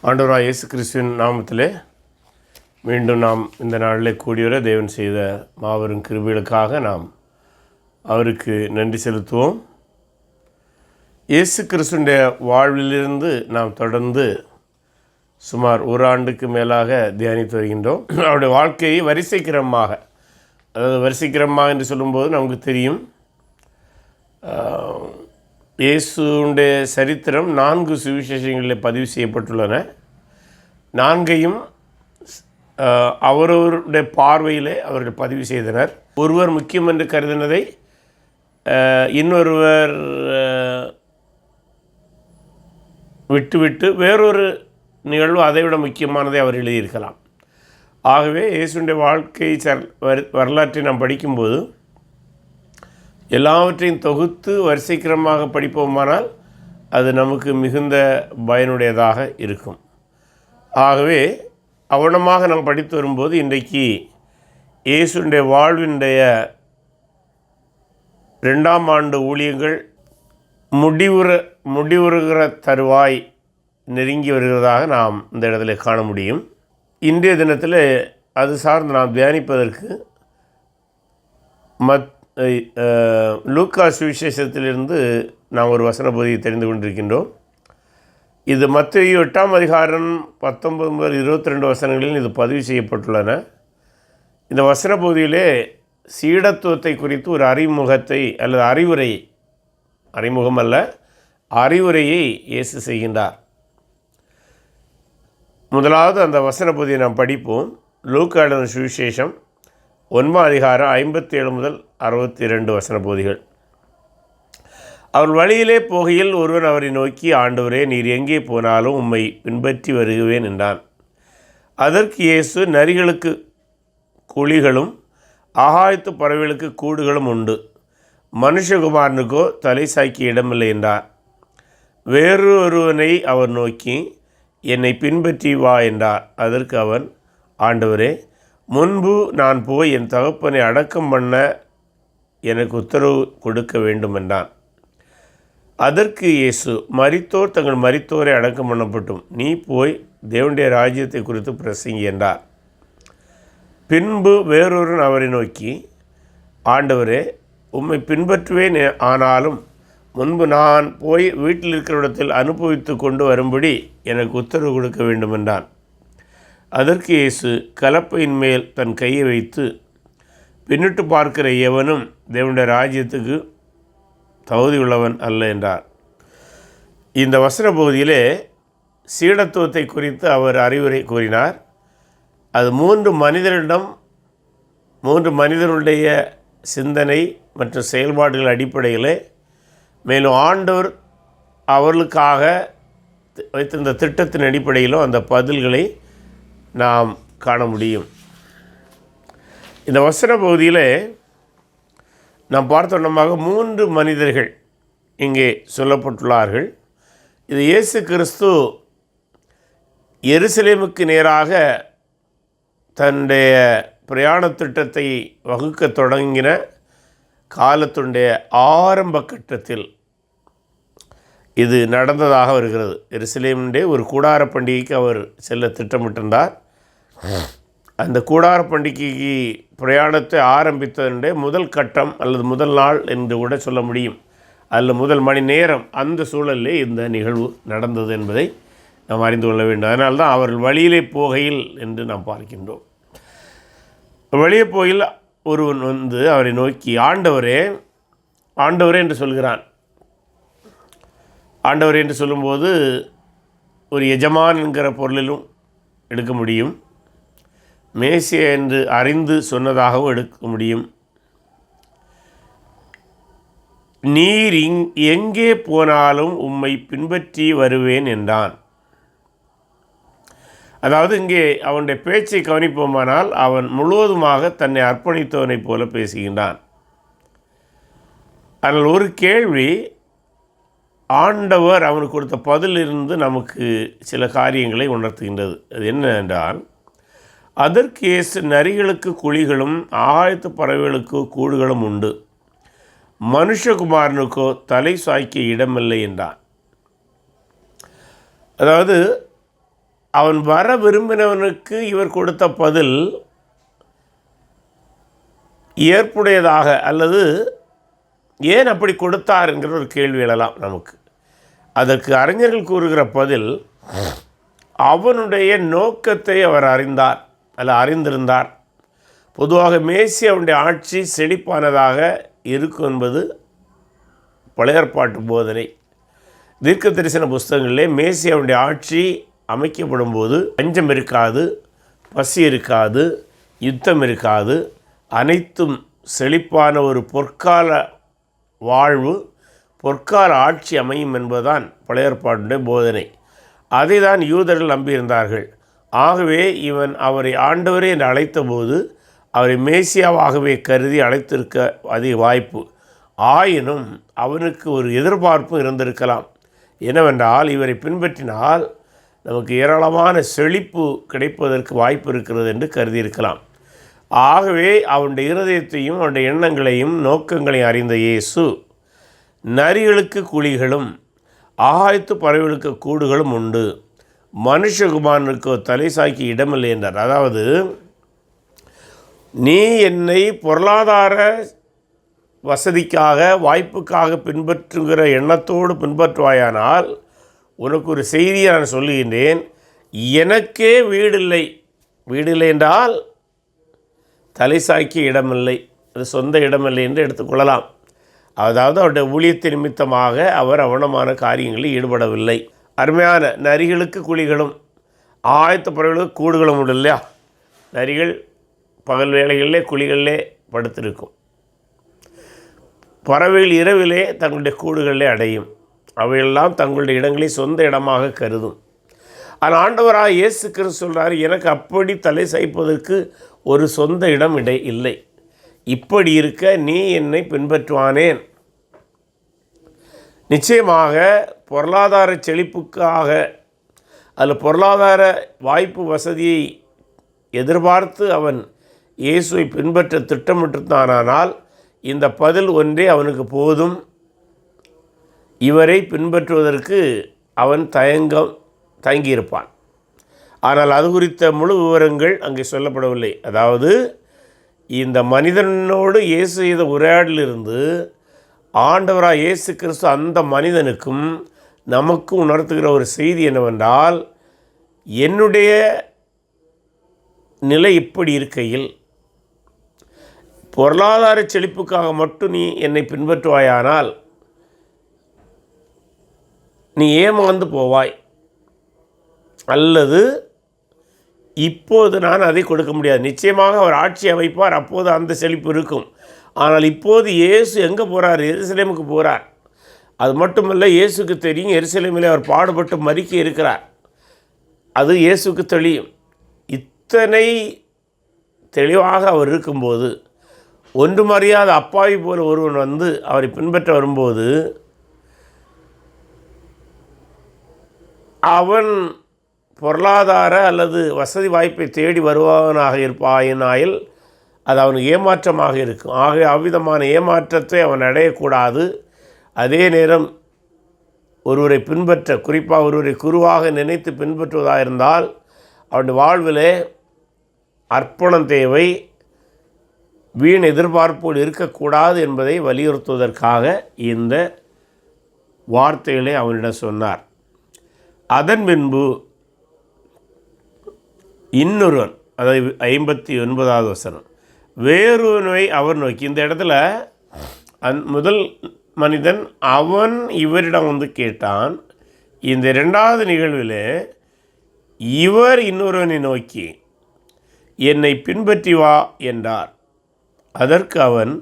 ஆண்டவராகிய இயேசு கிறிஸ்துவின் நாமத்திலே மீண்டும் நாம் இந்த நாளில் கூடியவரை தேவன் செய்த மாபெரும் கிருபைகளுக்காக நாம் அவருக்கு நன்றி செலுத்துவோம். இயேசு கிறிஸ்துவினுடைய வாழ்விலிருந்து நாம் தொடர்ந்து சுமார் ஒரு ஆண்டுக்கு மேலாக தியானித்து வருகின்றோம். அவருடைய வாழ்க்கையை வரிசைக்கிரமமாக, அதாவது வரிசைக்கிரமமாக என்று சொல்லும்போது நமக்கு தெரியும், இயேசுடைய சரித்திரம் 4 சுவிசேஷங்களில் பதிவு செய்யப்பட்டுள்ளன. 4ஐயும் அவரவருடைய பார்வையிலே அவர்கள் பதிவு செய்தனர். ஒருவர் முக்கியம் என்று கருதினதை இன்னொருவர் விட்டுவிட்டு வேறொரு நிகழ்வு அதைவிட முக்கியமானதை அவர் எழுதியிருக்கலாம். ஆகவே இயேசுடைய வாழ்க்கை வரலாற்றை நாம் படிக்கும்போது எல்லாவற்றையும் தொகுத்து வரிசைக்கிரமமாக படிப்போமானால் அது நமக்கு மிகுந்த பயனுடையதாக இருக்கும். ஆகவே கவனமாக நாம் படித்து வரும்போது இன்றைக்கு இயேசுடைய வாழ்வினுடைய 2ஆம் ஆண்டு ஊழியங்கள் முடிவுறுகிற தருவாய் நெருங்கி வருகிறதாக நாம் இந்த இடத்துல காண முடியும். இன்றைய தினத்தில் அது சார்ந்து நாம் தியானிப்பதற்கு லூக்கா சுவிசேஷத்திலிருந்து நாம் ஒரு வசன பகுதியை தெரிந்து கொண்டிருக்கின்றோம். இது மத்தேயு 8ஆம் அதிகாரம் 19 முதல் 22 வசனங்களில் இது பதிவு செய்யப்பட்டுள்ளன. இந்த வசன பகுதியிலே சீடத்துவத்தை குறித்து ஒரு அறிமுகத்தை அல்லது அறிவுரையை இயேசு செய்கின்றார். முதலாவது அந்த வசன பகுதியை நாம் படிப்போம். லூக்கா எழுதின சுவிசேஷம் 9ஆம் அதிகாரம் 57 முதல் 62 வசன பகுதிகள். அவர் வழியிலே போகையில் ஒருவன் அவரை நோக்கி, ஆண்டவரே, நீர் எங்கே போனாலும் உம்மை பின்பற்றி வருகுவேன் என்றான். அதற்கு இயேசு, நரிகளுக்கு குழிகளும் ஆகாயத்து பறவைகளுக்கு கூடுகளும் உண்டு, மனுஷகுமாரனுக்கோ தலை சாய்க்க இடமில்லை என்றார். வேறொருவனை அவர் நோக்கி, என்னை பின்பற்றி வா என்றார். அதற்கு அவன், ஆண்டவரே, முன்பு நான் போய் என் தகப்பனை அடக்கம் பண்ண எனக்கு உத்தரவு கொடுக்க வேண்டும் என்றான். அதற்கு இயேசு, மரித்தோர் தங்கள் மரித்தோரை அடக்கம் பண்ணப்பட்டும், நீ போய் தேவனுடைய ராஜ்யத்தை குறித்து பிரசங்கி என்றார். பின்பு வேறொருவன் அவரை நோக்கி, ஆண்டவரே, உம்மை பின்பற்றுவேன், ஆனாலும் முன்பு நான் போய் வீட்டில் இருக்கிற இடத்தில் அனுபவித்து கொண்டு வரும்படி எனக்கு உத்தரவு கொடுக்க வேண்டும் என்றான். அதற்கு இயேசு, கலப்பையின் மேல் தன் கையை வைத்து பின்னிட்டு பார்க்கிற எவனும் தேவனுடைய ராஜ்யத்துக்கு தகுதியுள்ளவன் அல்ல என்றார். இந்த வசன பகுதியிலே சீடத்துவத்தை குறித்து அவர் அறிவுரை கூறினார். அது 3 மனிதருடைய சிந்தனை மற்றும் செயல்பாடுகள் அடிப்படையில், மேலும் ஆண்டவர் அவர்களுக்காக வைத்திருந்த திட்டத்தின் அடிப்படையிலும் அந்த பதில்களை நாம் காண முடியும். இந்த வசன பகுதியில் நாம் பார்த்தோன்னமாக 3 மனிதர்கள் இங்கே சொல்லப்பட்டுள்ளார்கள். இது இயேசு கிறிஸ்து எருசலேமுக்கு நேராக தன்னுடைய பிரயாண திட்டத்தை வகுக்க தொடங்கின காலத்துடைய ஆரம்ப கட்டத்தில் இது நடந்ததாக வருகிறது. எருசலேமுடைய ஒரு கூடார பண்டிகைக்கு அவர் செல்ல திட்டமிட்டிருந்தார். அந்த கூடார பண்டிகைக்கு பிரயாணத்தை ஆரம்பித்ததனுடைய முதல் கட்டம் அல்லது முதல் நாள் என்று கூட சொல்ல முடியும், அல்லது முதல் மணி நேரம், அந்த சூழலிலே இந்த நிகழ்வு நடந்தது என்பதை நாம் அறிந்து கொள்ள வேண்டும். அதனால்தான் அவர்கள் வழியிலே போகையில் என்று நாம் பார்க்கின்றோம். வழியே போகையில் ஒருவன் வந்து அவரை நோக்கி, ஆண்டவரே, ஆண்டவரே என்று சொல்கிறான். ஆண்டவர் என்று சொல்லும்போது ஒரு எஜமான் என்கிற பொருளிலும் எடுக்க முடியும், மேசியா என்று அறிந்து சொன்னதாகவும் எடுக்க முடியும். நீர் எங்கே போனாலும் உம்மை பின்பற்றி வருவேன் என்றான். அதாவது இங்கே அவனுடைய பேச்சை கவனிப்போமானால் அவன் முழுவதுமாக தன்னை அர்ப்பணித்தவனைப் போல பேசுகின்றான். ஆனால் ஒரு கேள்வி, ஆண்டவர் அவனுக்கு கொடுத்த பதிலிருந்து நமக்கு சில காரியங்களை உணர்த்துகின்றது. அது என்ன என்றால், அதற்கு இயேசு, நரிகளுக்கு குழிகளும் ஆகாயத்து பறவைகளுக்கு கூடுகளும் உண்டு, மனுஷகுமாரனுக்கோ தலை சாய்க்க இடமில்லை என்றான். அதாவது அவன் வர விரும்பினவனுக்கு இவர் கொடுத்த பதில் ஏற்புடையதாக அல்லது ஏன் அப்படி கொடுத்தார் என்கிற ஒரு கேள்வி எழலாம் நமக்கு. அதற்கு அறிஞர்கள் கூறுகிற பதில், அவனுடைய நோக்கத்தை அவர் அறிந்தார் அல்ல அறிந்திருந்தார். பொதுவாக மேசியாவுடைய ஆட்சி செழிப்பானதாக இருக்கும் என்பது பழைய ஏற்பாட்டு போதனை. தீர்க்க தரிசன புஸ்தகங்களிலே மேசியாவுடைய ஆட்சி அமைக்கப்படும் போது பஞ்சம் இருக்காது, பசி இருக்காது, யுத்தம் இருக்காது, அனைத்தும் செழிப்பான ஒரு பொற்கால வாழ்வு, பொற்கால ஆட்சி அமையும் என்பதுதான் பழைய ஏற்பாட்டுடைய போதனை. அதை தான் யூதர்கள் நம்பியிருந்தார்கள். ஆகவே இவன் அவரை ஆண்டவரே என்று அழைத்தபோது அவரை மேசியாவாகவே கருதி அழைத்திருக்க அதிக வாய்ப்பு. ஆயினும் அவனுக்கு ஒரு எதிர்பார்ப்பும் இருந்திருக்கலாம். என்னவென்றால், இவரை பின்பற்றினால் நமக்கு ஏராளமான செழிப்பு கிடைப்பதற்கு வாய்ப்பு இருக்கிறது என்று கருதியிருக்கலாம். ஆகவே அவனுடைய இருதயத்தையும் அவனுடைய எண்ணங்களையும் நோக்கங்களையும் அறிந்த இயேசு, நரிகளுக்கு குழிகளும் ஆகாயத்து பறவைகளுக்கு கூடுகளும் உண்டு, மனுஷகுமாரனுக்கு தலை சாய்க்கு இடமில்லை என்றார். அதாவது, நீ என்னை பொருளாதார வசதிக்காக வாய்ப்புக்காக பின்பற்றுகிற எண்ணத்தோடு பின்பற்றுவாயானால் உனக்கு ஒரு செய்தியை நான் சொல்லுகின்றேன். எனக்கே வீடில்லை. வீடில்லை என்றால் தலை சாய்க்கு இடமில்லை, அது சொந்த இடமில்லை என்று எடுத்துக்கொள்ளலாம். அதாவது அவருடைய ஊழியத்தின் நிமித்தமாக அவர் அவனமான காரியங்களில் ஈடுபடவில்லை. அருமையான நரிகளுக்கு குழிகளும் ஆயத்த பறவைகளுக்கு கூடுகளும் உண்டு இல்லையா? நரிகள் பகல் வேளைகளிலே குழிகளிலே படுத்திருக்கும். பறவைகள் இரவிலே தங்களுடைய கூடுகளிலே அடையும். அவையெல்லாம் தங்களுடைய இடங்களை சொந்த இடமாக கருதும். ஆனால் ஆண்டவராக இயேசு கிறிஸ்து சொல்கிறார், எனக்கு அப்படி தலை சாய்ப்பதற்கு ஒரு சொந்த இடம் இல்லை. இப்படி இருக்க நீ என்னை பின்பற்றுவானேன்? நிச்சயமாக பொருளாதார செழிப்புக்காக அல்ல பொருளாதார வாய்ப்பு வசதியை எதிர்பார்த்து அவன் இயேசுவை பின்பற்ற திட்டமிட்டிருந்தானால் இந்த பதில் ஒன்றே அவனுக்கு போதும். இவரை பின்பற்றுவதற்கு அவன் தயங்கியிருப்பான். ஆனால் அது குறித்த முழு விவரங்கள் அங்கே சொல்லப்படவில்லை. அதாவது, இந்த மனிதனோடு இயேசு செய்த உரையாடலிருந்து ஆண்டவராக இயேசு கிறிஸ்து அந்த மனிதனுக்கும் நமக்கு உணர்த்துகிற ஒரு செய்தி என்னவென்றால், என்னுடைய நிலை இப்படி இருக்கையில் பொருளாதார செழிப்புக்காக மட்டும் நீ என்னை பின்பற்றுவாயானால் நீ ஏமாந்து போவாய். அல்லது இப்போது நான் அதை கொடுக்க முடியாது. நிச்சயமாக அவர் ஆட்சி அமைப்பார், அப்போது அந்த செழிப்பு இருக்கும். ஆனால் இப்போது இயேசு எங்கே போகிறார்? எருசலேமுக்கு போகிறார். அது மட்டுமல்ல, இயேசுக்கு தெரியும் எருசலேமிலே அவர் பாடுபட்டு மரிக்க இருக்கிறார். அது இயேசுக்கு தெரியும். இத்தனை தெளிவாக அவர் இருக்கும்போது, ஒன்றும் அறியாத அப்பாவி போல ஒருவன் வந்து அவரை பின்பற்ற வரும்போது அவன் பொருளாதார அல்லது வசதி வாய்ப்பை தேடி வருபவனாக இருப்பாயினாயில் அது அவனுக்கு ஏமாற்றமாக இருக்கும். ஆக அவ்விதமான ஏமாற்றத்தை அவன் அடையக்கூடாது. அதே நேரம் ஒருவரை பின்பற்ற, குறிப்பாக ஒருவரை குருவாக நினைத்து பின்பற்றுவதாக இருந்தால் அவனுடைய வாழ்விலே அர்ப்பணம் தேவை, வீண் எதிர்பார்ப்போடு இருக்கக்கூடாது என்பதை வலியுறுத்துவதற்காக இந்த வார்த்தைகளை அவனிடம் சொன்னார். அதன் பின்பு இன்னொருவன், அதாவது 59வது வசனம், வேறொருவனை அவர் நோக்கி, இந்த இடத்துல முதல் மனிதன் அவன் இவரிடம் வந்து கேட்டான். இந்த 2வது நிகழ்வில் இவர் இன்னொருவனை நோக்கி என்னை பின்பற்றி வா என்றார். அதற்கு அவன்,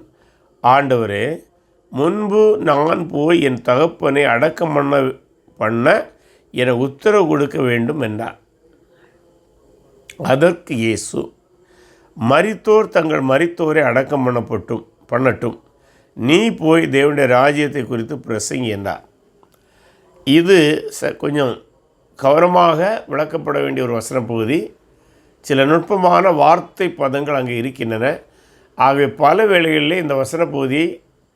ஆண்டவரே, முன்பு நான் போய் என் தகப்பனை அடக்கம் பண்ண என உத்தரவு கொடுக்க வேண்டும் என்றார். அதற்கு இயேசு, மரித்தோர் தங்கள் மரித்தோரை அடக்கம் பண்ணட்டும், நீ போய் தேவனுடைய ராஜ்யத்தை குறித்து பிரசங்கி என்றார். இது கொஞ்சம் கவனமாக விளக்கப்பட வேண்டிய ஒரு வசன பகுதி. சில நுட்பமான வார்த்தை பதங்கள் அங்கே இருக்கின்றன. ஆகவே பல வேளைகளிலே இந்த வசன பகுதியை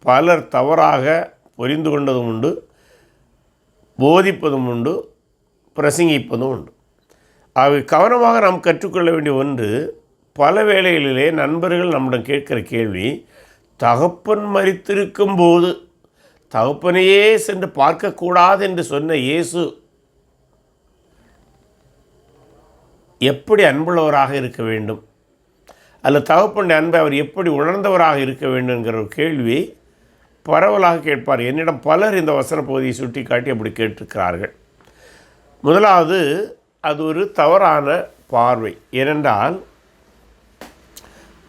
பலர் தவறாக புரிந்து கொண்டதும் உண்டு, போதிப்பதும் உண்டு, பிரசங்கிப்பதும் உண்டு. ஆக கவனமாக நாம் கற்றுக்கொள்ள வேண்டிய ஒன்று, பல வேளைகளிலே நண்பர்கள் நம்மிடம் கேட்கிற கேள்வி, தகப்பன் மரித்திருக்கும் போது தகப்பனையே சென்று பார்க்கக்கூடாது என்று சொன்ன இயேசு எப்படி அன்புள்ளவராக இருக்க வேண்டும், அல்லது தகப்பனுடைய அன்பை அவர் எப்படி உணர்ந்தவராக இருக்க வேண்டும் என்கிற ஒரு கேள்வியை பரவலாக கேட்பார். என்னிடம் பலர் இந்த வசன பகுதியை சுட்டி காட்டி அப்படி கேட்டிருக்கிறார்கள். முதலாவது, அது ஒரு தவறான பார்வை. ஏனென்றால்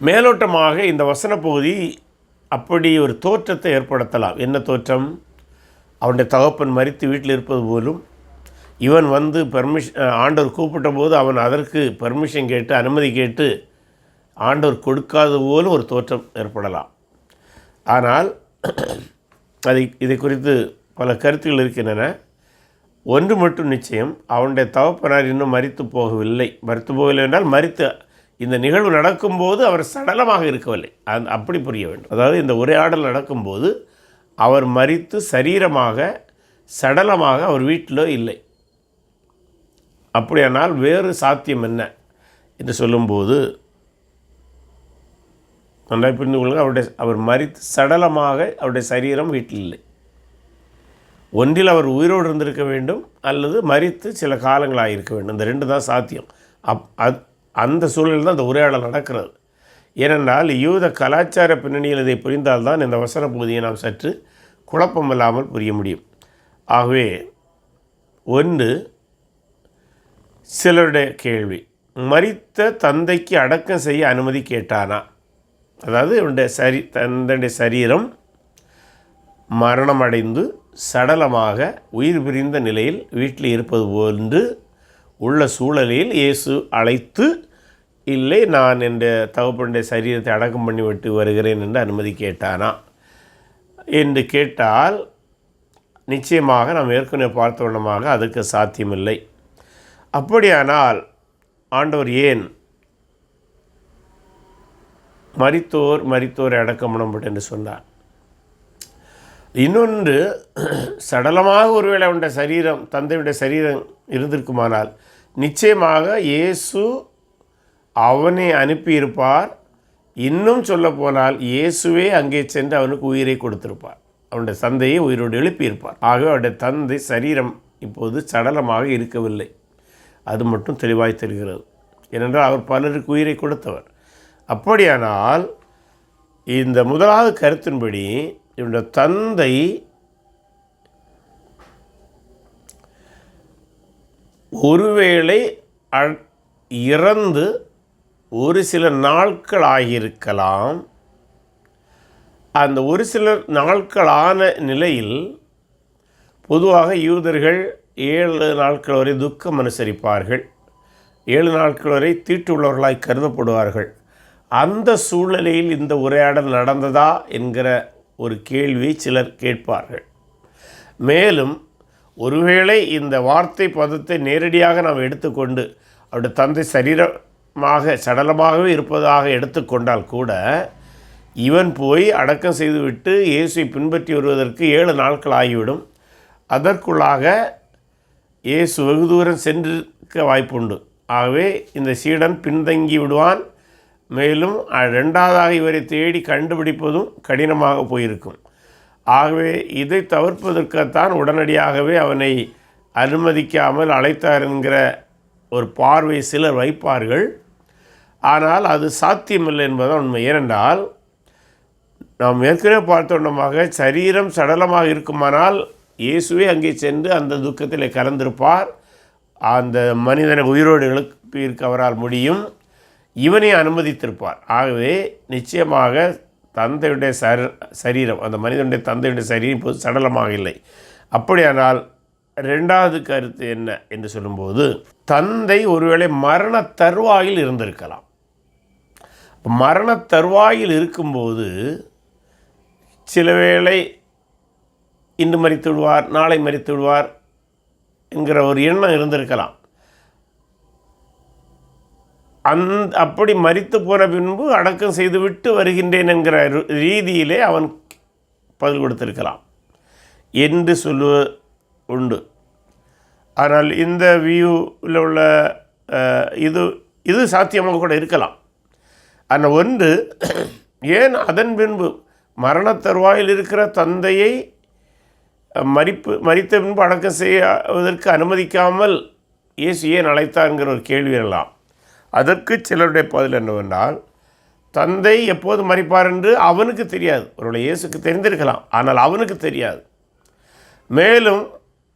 மேலோட்டமாக இந்த வசன பகுதி அப்படி ஒரு தோற்றத்தை ஏற்படுத்தலாம். என்ன தோற்றம்? அவனுடைய தகப்பன் மரித்து வீட்டில் இருப்பது போலும், இவன் வந்து ஆண்டவர் கூப்பிட்ட போது அவன் அதற்கு பெர்மிஷன் கேட்டு அனுமதி கேட்டு ஆண்டவர் கொடுக்காத போலும் ஒரு தோற்றம் ஏற்படலாம். ஆனால் இதை குறித்து பல கருத்துக்கள் இருக்கின்றன. ஒன்று மட்டும் நிச்சயம், அவனுடைய தகப்பனார் இன்னும் மரித்து போகவில்லை என்றால் இந்த நிகழ்வு நடக்கும்போது அவர் சடலமாக இருக்கவில்லை. அப்படி புரிய வேண்டும். அதாவது இந்த உரையாடல் நடக்கும்போது அவர் மரித்து சடலமாக அவர் வீட்டிலோ இல்லை. அப்படியானால் வேறு சாத்தியம் என்ன என்று சொல்லும்போது நன்றாக புரிந்து கொள்ளுங்கள். அவர் மரித்து சடலமாக அவருடைய சரீரம் வீட்டில் இல்லை. ஒன்றில் அவர் உயிரோடு இருந்திருக்க வேண்டும், அல்லது மரித்து சில காலங்களாக இருக்க வேண்டும். இந்த ரெண்டு தான் சாத்தியம். அந்த சூழலில் தான் இந்த உரையாடல் நடக்கிறது. ஏனென்றால் யூத கலாச்சார பின்னணியில் இதை புரிந்தால்தான் இந்த வசன பகுதியை நாம் சற்று குழப்பமில்லாமல் புரிய முடியும். ஆகவே ஒன்று, சிலருடைய கேள்வி, மரித்த தந்தைக்கு அடக்கம் செய்ய அனுமதி கேட்டானா? அதாவது தந்தையுடைய சரீரம் மரணமடைந்து சடலமாக உயிர் பிரிந்த நிலையில் வீட்டில் இருப்பது போன்று உள்ள சூழலில் இயேசு அழைத்து, இல்லை நான் என்ற தகப்பனுடைய சரீரத்தை அடக்கம் பண்ணிவிட்டு வருகிறேன் என்று அனுமதி கேட்டானா என்று கேட்டால், நிச்சயமாக நாம் ஏற்கனவே பார்த்த வண்ணமாக அதுக்கு சாத்தியமில்லை. அப்படியானால் ஆண்டவர் ஏன் மரித்தோரை அடக்கம் பண்ணப்பட்டு என்று சொன்னார்? இன்னொன்று, சடலமாக ஒருவேளை அவனுடைய தந்தையுடைய சரீரம் இருந்திருக்குமானால் நிச்சயமாக இயேசு அவனை அனுப்பியிருப்பார். இன்னும் சொல்ல போனால் இயேசுவே அங்கே சென்று அவனுக்கு உயிரை கொடுத்திருப்பார். அவனுடைய தந்தையை உயிரோடு எழுப்பியிருப்பார். ஆகவே அவருடைய தந்தை சரீரம் இப்போது சடலமாக இருக்கவில்லை. அது மட்டும் தெளிவாய் தெரிகிறது. ஏனென்றால் அவர் பலருக்கு உயிரை கொடுத்தவர். அப்படியானால் இந்த முதலாவது கருத்தின்படி இவனுடைய தந்தை ஒருவேளை இறந்து ஒரு சில நாட்கள் ஆகியிருக்கலாம். அந்த ஒரு சில நாட்களான நிலையில் பொதுவாக யூதர்கள் 7 நாட்கள் வரை துக்கம் அனுசரிப்பார்கள். 7 நாட்கள் வரை தீட்டுள்ளவர்களாய் கருதப்படுவார்கள். அந்த சூழ்நிலையில் இந்த உரையாடல் நடந்ததா என்கிற ஒரு கேள்வியை சிலர் கேட்பார்கள். மேலும் ஒருவேளை இந்த வார்த்தை பதத்தை நேரடியாக நாம் எடுத்துக்கொண்டு அவருடைய தந்தை சடலமாகவே இருப்பதாக எடுத்துக்கொண்டால் கூட, இவன் போய் அடக்கம் செய்துவிட்டு இயேசுவை பின்பற்றி வருவதற்கு 7 நாட்கள் ஆகிவிடும். அதற்குள்ளாக இயேசு வெகு தூரம் சென்றிருக்க வாய்ப்புண்டு. ஆகவே இந்த சீடன் பின்தங்கி விடுவான். மேலும் 2வதாக இவரை தேடி கண்டுபிடிப்பதும் கடினமாக போயிருக்கும். ஆகவே இதை தவிர்ப்பதற்குத்தான் உடனடியாகவே அவனை அனுமதிக்காமல் அழைத்தார் என்கிற ஒரு பார்வை சிலர் வைப்பார்கள். ஆனால் அது சாத்தியமில்லை என்பதுதான் உண்மை. ஏனென்றால் நாம் ஏற்கனவே பார்த்தோன்னமாக சரீரம் சடலமாக இருக்குமானால் இயேசுவே அங்கே சென்று அந்த துக்கத்தில் கலந்திருப்பார். அந்த மனிதனை உயிரோடு எழுப்பியிருக்க அவரால் முடியும். இவனை அனுமதித்திருப்பார். ஆகவே நிச்சயமாக தந்தையுடைய சரீரம், அந்த மனிதனுடைய தந்தையுடைய சரீரம் இப்போது சடலமாக இல்லை. அப்படியானால் 2வது கருத்து என்ன என்று சொல்லும்போது, தந்தை ஒருவேளை மரண தருவாயில் இருந்திருக்கலாம். மரண தருவாயில் இருக்கும்போது சில வேளை இன்று மரித்து விடுவார், நாளை மரித்து விடுவார் என்கிற ஒரு எண்ணம் இருந்திருக்கலாம். அப்படி மரித்து போன பின்பு அடக்கம் செய்துவிட்டு வருகின்றேன் என்கிற ரீதியிலே அவன் பதில் கொடுத்திருக்கலாம் என்று சொல்லுவது உண்டு. ஆனால் இந்த வியூவில் உள்ள இது இது சாத்தியமாக கூட இருக்கலாம். ஆனால் ஒன்று, ஏன் அதன் பின்பு மரண தருவாயில் இருக்கிற தந்தையை மரித்த பின்பு அடக்கம் செய்வதற்கு அனுமதிக்காமல் இயேசு ஏன் அழைத்தார்ங்கிற ஒரு கேள்வி எல்லாம். அதற்கு சிலருடைய பதில் என்னவென்றால், தந்தை எப்போது மரிப்பார் என்று அவனுக்கு தெரியாது. ஒருவேளை இயேசுக்கு தெரிந்திருக்கலாம், ஆனால் அவனுக்கு தெரியாது. மேலும்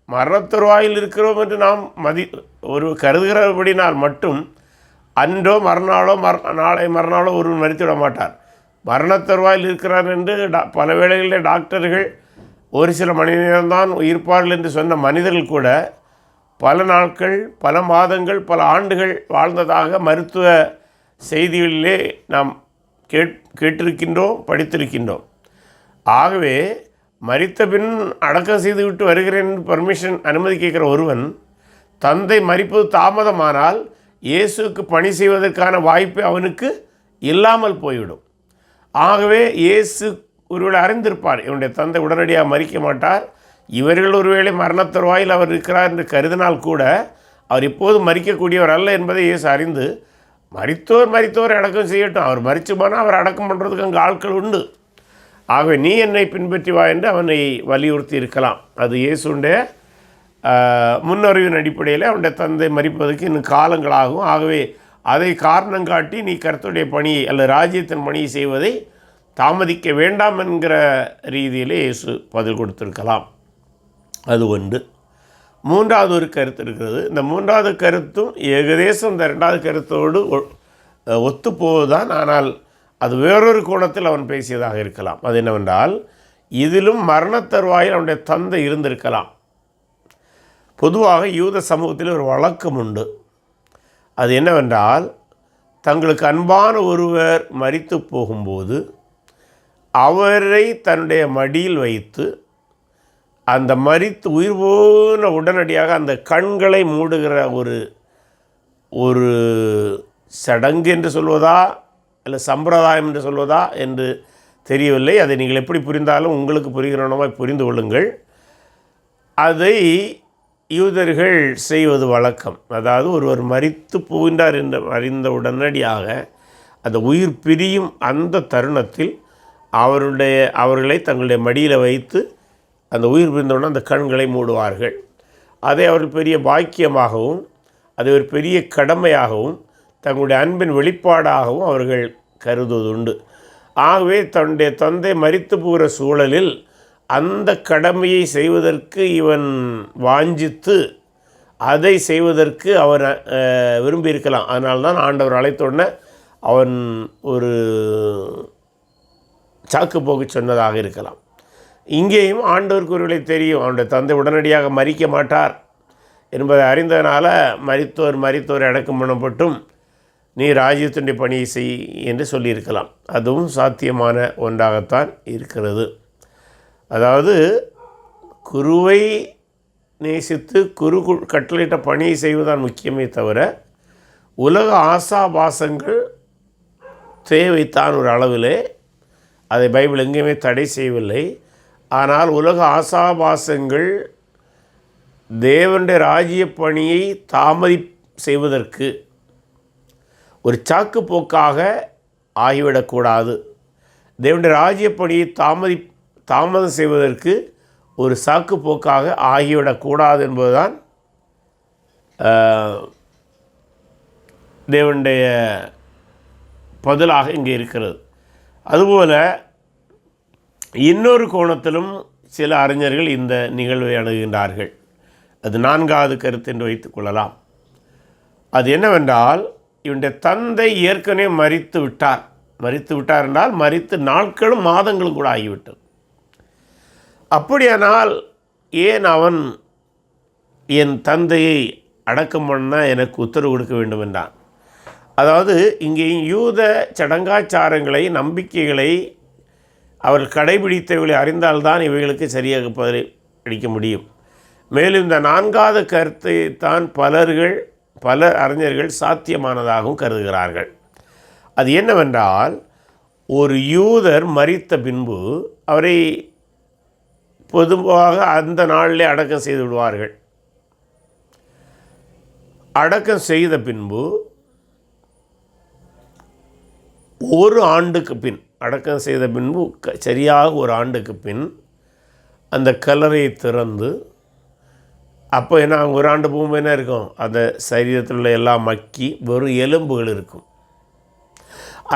மரணத்தருவாயில் இருக்கிறோம் என்று நாம் ஒரு கருதுகிறபடினால் மட்டும் அன்றோ மறுநாளோ நாளை மறுநாளோ ஒருவன் மரித்துவிட மாட்டார். மரணத்தருவாயில் இருக்கிறார் என்று பல வேளைகளில் டாக்டர்கள் ஒரு சில மணி நேரம்தான் உயிர்ப்பார்கள் என்று சொன்ன மனிதர்கள் கூட பல நாட்கள், பல மாதங்கள், பல ஆண்டுகள் வாழ்ந்ததாக மருத்துவ செய்திகளிலே நாம் கேட்டிருக்கின்றோம், படித்திருக்கின்றோம். ஆகவே மரித்த பின் அடக்கம் செய்துவிட்டு வருகிறேன் பர்மிஷன் அனுமதி கேட்குற ஒருவன் தந்தை மரிப்பது தாமதமானால் இயேசுக்கு பணி செய்வதற்கான வாய்ப்பு அவனுக்கு இல்லாமல் போய்விடும். ஆகவே இயேசு ஒருவேளை அறிந்திருப்பார், இவனுடைய தந்தை உடனடியாக மரிக்க மாட்டார், இவர்கள் ஒருவேளை மரணத்தருவாயில் அவர் இருக்கிறார் என்று கருதினால் கூட அவர் இப்போது மரிக்கக்கூடியவர் அல்ல என்பதை இயேசு அறிந்து, மரித்தோர் அடக்கம் செய்யட்டும், அவர் மரித்து போனால் அவர் அடக்கம் பண்ணுறதுக்கு அங்கே ஆட்கள் உண்டு, ஆகவே நீ என்னை பின்பற்றி வா என்று அவனை வலியுறுத்தி இருக்கலாம். அது இயேசுடைய முன்னறிவின் அடிப்படையில் அவனுடைய தந்தை மரிப்பதற்கு இன்னும் காலங்களாகும். ஆகவே அதை காரணம் காட்டி நீ கர்த்தருடைய பணியை அல்லது ராஜ்யத்தின் பணியை செய்வதை தாமதிக்க வேண்டாம் என்கிற ரீதியிலே இயேசு பதில் கொடுத்திருக்கலாம். அது ஒன்று. மூன்றாவது ஒரு கருத்து இருக்கிறது. இந்த மூன்றாவது கருத்தும் ஏகதேசம் இந்த ரெண்டாவது கருத்தோடு ஒத்துப்போவதுதான். ஆனால் அது வேறொரு கோணத்தில் அவன் பேசியதாக இருக்கலாம். அது என்னவென்றால், இதிலும் மரணத்தருவாயில் அவனுடைய தந்தை இருந்திருக்கலாம். பொதுவாக யூத சமூகத்தில் ஒரு வழக்கம் உண்டு. அது என்னவென்றால், தங்களுக்கு அன்பான ஒருவர் மரித்து போகும்போது அவரை தன்னுடைய மடியில் வைத்து அந்த மரித்து உயிர் போன உடனடியாக அந்த கண்களை மூடுகிற ஒரு சடங்கு என்று சொல்வதா அல்ல சம்பிரதாயம் என்று சொல்வதா என்று தெரியவில்லை. அதை நீங்கள் எப்படி புரிந்தாலும் உங்களுக்கு புரிகிறனமாய் புரிந்து கொள்ளுங்கள். அதை யூதர்கள் செய்வது வழக்கம். அதாவது ஒருவர் மரித்து போகின்றார் என்று அறிந்த உடனடியாக அந்த உயிர் பிரியும் அந்த தருணத்தில் அவர்களை தங்களுடைய மடியில் வைத்து அந்த உயிர் பிரிந்தவுடன் அந்த கண்களை மூடுவார்கள். அதை அவர்கள் பெரிய பாக்கியமாகவும் அதை ஒரு பெரிய கடமையாகவும் தங்களுடைய அன்பின் வெளிப்பாடாகவும் அவர்கள் கருதுவதுண்டு. ஆகவே தன்னுடைய தந்தை மரித்து போகிற சூழலில் அந்த கடமையை செய்வதற்கு இவன் வாஞ்சித்து அதை செய்வதற்கு அவர் விரும்பியிருக்கலாம். அதனால்தான் ஆண்டவர் அழைத்தோடனே அவன் ஒரு சாக்கு போக்கு சொன்னதாக இருக்கலாம். இங்கேயும் ஆண்டவருக்கு ஒருவேளை தெரியும், அவனுடைய தந்தை உடனடியாக மரிக்க மாட்டார் என்பதை அறிந்ததனால மரித்தோர் அடக்கம் பண்ணப்பட்டும் நீ ராஜ்யத்தினுடைய பணியை செய் என்று சொல்லியிருக்கலாம். அதுவும் சாத்தியமான ஒன்றாகத்தான் இருக்கிறது. அதாவது குருவை நேசித்து குரு கட்டளையிட்ட பணியை செய்வதுதான் முக்கியமே தவிர உலக ஆசாபாசங்கள் தேவைத்தான் ஒரு அளவிலே. அதை பைபிள் எங்கேயுமே தடை செய்யவில்லை. ஆனால் உலக ஆசாபாசங்கள் தேவனுடைய ராஜ்ய பணியை செய்வதற்கு ஒரு சாக்கு போக்காக ஆகிவிடக்கூடாது. தேவனுடைய ராஜ்ய பணியை தாமதம் செய்வதற்கு ஒரு சாக்கு போக்காக ஆகிவிடக்கூடாது என்பதுதான் தேவனுடைய பதிலாக இங்கே இருக்கிறது. அதுபோல் இன்னொரு கோணத்திலும் சில அறிஞர்கள் இந்த நிகழ்வை அணுகுகின்றார்கள். அது நான்காவது கருத்து என்று வைத்துக்கொள்ளலாம். அது என்னவென்றால், இவனுடைய தந்தை ஏற்கனவே மரித்து விட்டார் என்றால் மரித்து நாட்களும் மாதங்களும் கூட ஆகிவிட்டது. அப்படியானால் ஏன் அவன் என் தந்தையை அடக்கம் பண்ண எனக்கு உத்தரவு கொடுக்க வேண்டும் என்றான். அதாவது இங்கே யூத சடங்காச்சாரங்களை, நம்பிக்கைகளை அவர்கள் கடைபிடித்தவர்களை அறிந்தால்தான் இவைகளுக்கு சரியாக பதில் அளிக்க முடியும். மேலும் இந்த நான்காவது கருத்தை தான் பல அறிஞர்கள் சாத்தியமானதாகவும் கருதுகிறார்கள். அது என்னவென்றால், ஒரு யூதர் மரித்த பின்பு அவரை பொதுவாக அந்த நாளிலே அடக்கம் செய்து விடுவார்கள். அடக்கம் செய்த பின்பு ஒரு ஆண்டுக்கு பின், அடக்கம் செய்த பின்பு சரியாக ஒரு ஆண்டுக்கு பின் அந்த கல்லறையை திறந்து, அப்போ என்ன, ஒரு ஆண்டு போகும்போது என்ன இருக்கும், அந்த சரீரத்தில் உள்ள எல்லாம் மக்கி வெறும் எலும்புகள் இருக்கும்.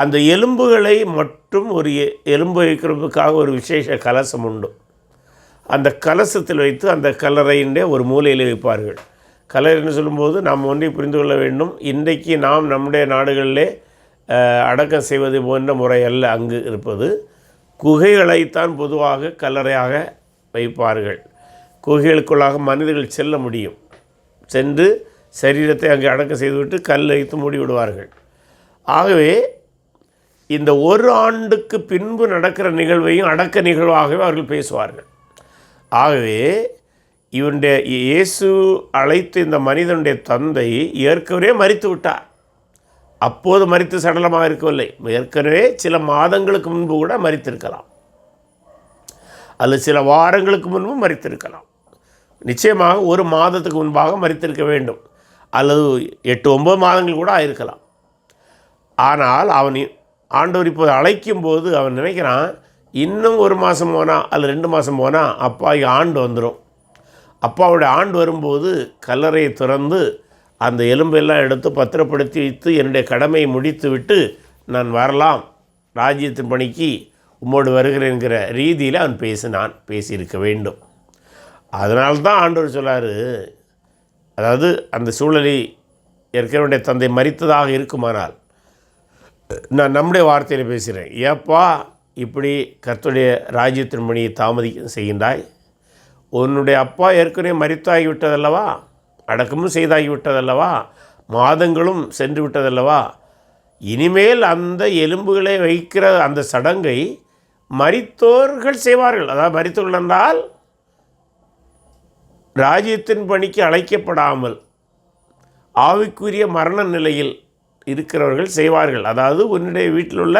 அந்த எலும்புகளை மட்டும் ஒரு எலும்பு வைக்கிறதுக்காக ஒரு விசேஷ கலசம் உண்டு. அந்த கலசத்தில் வைத்து அந்த கல்லறையிൻ്റെ ஒரு மூலையில் வைப்பார்கள். கல்லறைன்னு சொல்லும்போது நாம் ஒன்றை புரிந்து கொள்ள வேண்டும். இன்றைக்கு நாம் நம்முடைய நாடுகளிலே அடக்கம் செய்வது போன்ற முறை அல்ல அங்கு இருப்பது. குகைகளைத்தான் பொதுவாக கல்லறையாக வைப்பார்கள். குகைகளுக்குள்ளாக மனிதர்கள் செல்ல முடியும். சென்று சரீரத்தை அங்கே அடக்கம் செய்துவிட்டு கல் வைத்து மூடி விடுவார்கள். ஆகவே இந்த ஒரு ஆண்டுக்கு பின்பு நடக்கிற நிகழ்வையும் அடக்க நிகழ்வாகவே அவர்கள் பேசுவார்கள். ஆகவே இவனுடைய இயேசு அழைத்து இந்த மனிதனுடைய தந்தை ஏற்கனவே மரித்து விட்டார். அப்போது மரித்து சடலமாக இருக்கவில்லை. ஏற்கனவே சில மாதங்களுக்கு முன்பு கூட மரித்திருக்கலாம், அல்லது சில வாரங்களுக்கு முன்பும் மரித்திருக்கலாம். நிச்சயமாக ஒரு மாதத்துக்கு முன்பாக மரித்திருக்க வேண்டும், அல்லது 8-9 மாதங்கள் கூட ஆயிருக்கலாம். ஆனால் அவன் ஆண்டவர் இப்போது அழைக்கும் போது அவன் நினைக்கிறான், இன்னும் 1 மாதம் போனால் அல்லது 2 மாதம் போனால் அப்பாவுக்கு ஆண்டு வந்துடும். அப்பாவுடைய ஆண்டு வரும்போது கல்லறையை திறந்து அந்த எலும்பெல்லாம் எடுத்து பத்திரப்படுத்தி வைத்து என்னுடைய கடமையை முடித்து விட்டு நான் வரலாம், ராஜ்யத்தின் பணிக்கு உம்மோடு வருகிறேங்கிற ரீதியில் அவன் பேசியிருக்க வேண்டும். அதனால்தான் ஆண்டவர் சொல்லார், அதாவது அந்த சூழலை ஏற்கனவே தந்தை மரித்ததாக இருக்குமானால், நான் நம்முடைய வார்த்தையில் பேசுகிறேன், ஏப்பா இப்படி கர்த்தருடைய ராஜ்யத்தின் பணியை தாமதிக்க செய்கின்றாய்? உன்னுடைய அப்பா ஏற்கனவே மரித்தாகிவிட்டதல்லவா, அடக்கமும் செய்தாகிவிட்டதல்லவா, மாதங்களும் சென்று விட்டதல்லவா, இனிமேல் அந்த எலும்புகளை வைக்கிற அந்த சடங்கை மரித்தோர்கள் செய்வார்கள். அதாவது மரித்தோர்கள் என்றால் ராஜ்யத்தின் பணிக்கு அழைக்கப்படாமல் ஆவிக்குரிய மரண நிலையில் இருக்கிறவர்கள் செய்வார்கள். அதாவது உன்னுடைய வீட்டில் உள்ள